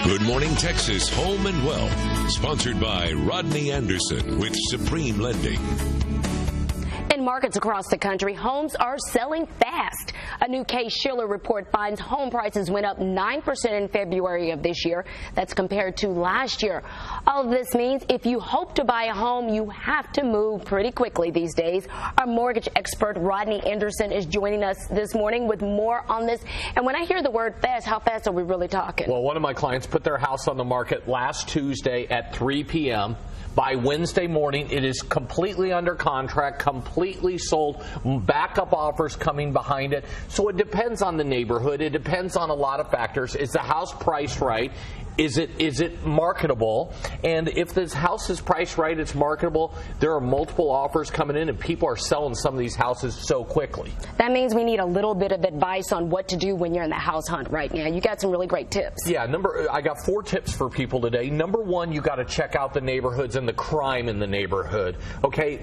Good Morning Texas Home and Wealth, sponsored by Rodney Anderson with Supreme Lending. In markets across the country, homes are selling fast. A new Case-Shiller report finds home prices went up 9% in February of this year. That's compared to last year. All of this means if you hope to buy a home, you have to move pretty quickly these days. Our mortgage expert, Rodney Anderson, is joining us this morning with more on this. And when I hear the word fast, how fast are we really talking? Well, one of my clients put their house on the market last Tuesday at 3 p.m. By Wednesday morning, it is completely under contract, completely sold, backup offers coming behind it. So it depends on the neighborhood. It depends on a lot of factors. Is the house priced right? Is it marketable? And if this house is priced right, it's marketable, there are multiple offers coming in, and people are selling some of these houses so quickly. That means we need a little bit of advice on what to do when you're in the house hunt right now. You got some really great tips. Yeah, I got 4 tips for people today. Number 1, you got to check out the neighborhoods and the crime in the neighborhood. Okay,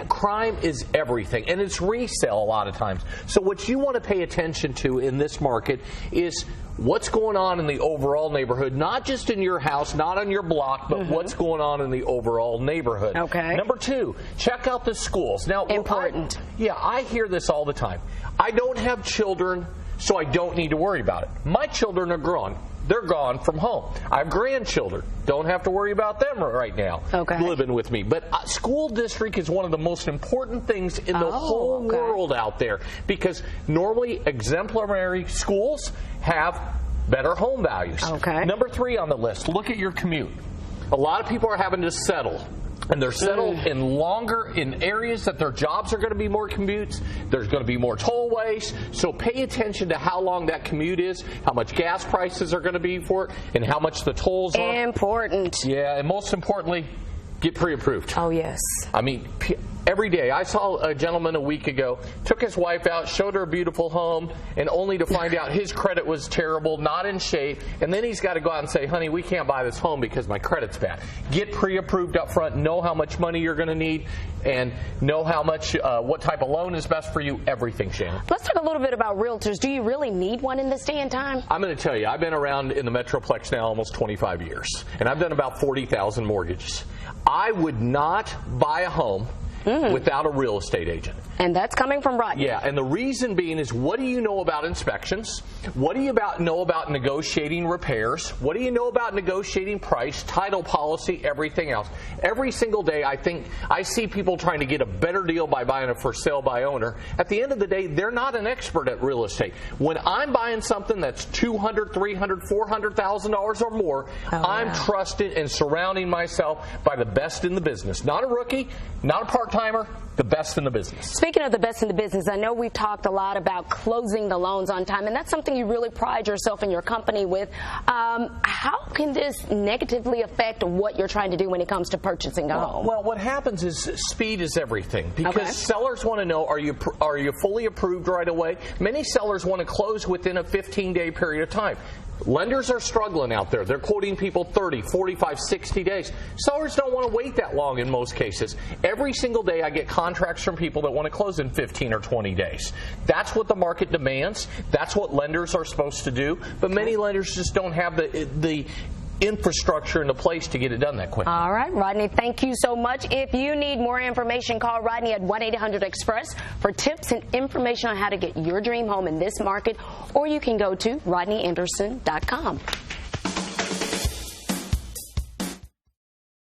crime is everything, and it's resale a lot of times. So what you want to pay attention to in this market is what's going on in the overall neighborhood, not just in your house, not on your block, but what's going on in the overall neighborhood. Okay. Number 2, check out the schools. Now, important. I hear this all the time. I don't have children, so I don't need to worry about it. My children are grown. They're gone from home. I have grandchildren. Don't have to worry about them right now living with me. But school district is one of the most important things in the whole world out there, because normally exemplary schools have better home values. Okay. Number 3 on the list, look at your commute. A lot of people are having to settle. And they're settled in areas that their jobs are going to be more commutes. There's going to be more tollways. So pay attention to how long that commute is, how much gas prices are going to be for it, and how much the tolls are. Important. Yeah, and most importantly, get pre-approved. Oh, yes. I mean, every day. I saw a gentleman a week ago, took his wife out, showed her a beautiful home, and only to find out his credit was terrible, not in shape, and then he's got to go out and say, honey, we can't buy this home because my credit's bad. Get pre-approved up front, know how much money you're going to need, and know how much, what type of loan is best for you, everything, Shannon. Let's talk a little bit about realtors. Do you really need one in this day and time? I'm going to tell you, I've been around in the Metroplex now almost 25 years, and I've done about 40,000 mortgages. I would not buy a home without a real estate agent. And that's coming from Rodney. Yeah, and the reason being is, what do you know about inspections? What do you know about negotiating repairs? What do you know about negotiating price, title policy, everything else? Every single day, I think I see people trying to get a better deal by buying a for sale by owner. At the end of the day, they're not an expert at real estate. When I'm buying something that's $200,000, $300,000, $400,000 or more, I'm trusted and surrounding myself by the best in the business. Not a rookie, not a part-timer, the best in the business. Speaking of the best in the business, I know we've talked a lot about closing the loans on time, and that's something you really pride yourself and your company with. How can this negatively affect what you're trying to do when it comes to purchasing a home? Well, what happens is speed is everything, because sellers want to know, are you fully approved right away? Many sellers want to close within a 15-day period of time. Lenders are struggling out there. They're quoting people 30, 45, 60 days. Sellers don't want to wait that long in most cases. Every single day I get contracts from people that want to close in 15 or 20 days. That's what the market demands. That's what lenders are supposed to do. But many lenders just don't have the infrastructure in the place to get it done that quick. All right, Rodney, thank you so much. If you need more information, call Rodney at 1-800-EXPRESS for tips and information on how to get your dream home in this market, or you can go to RodneyAnderson.com.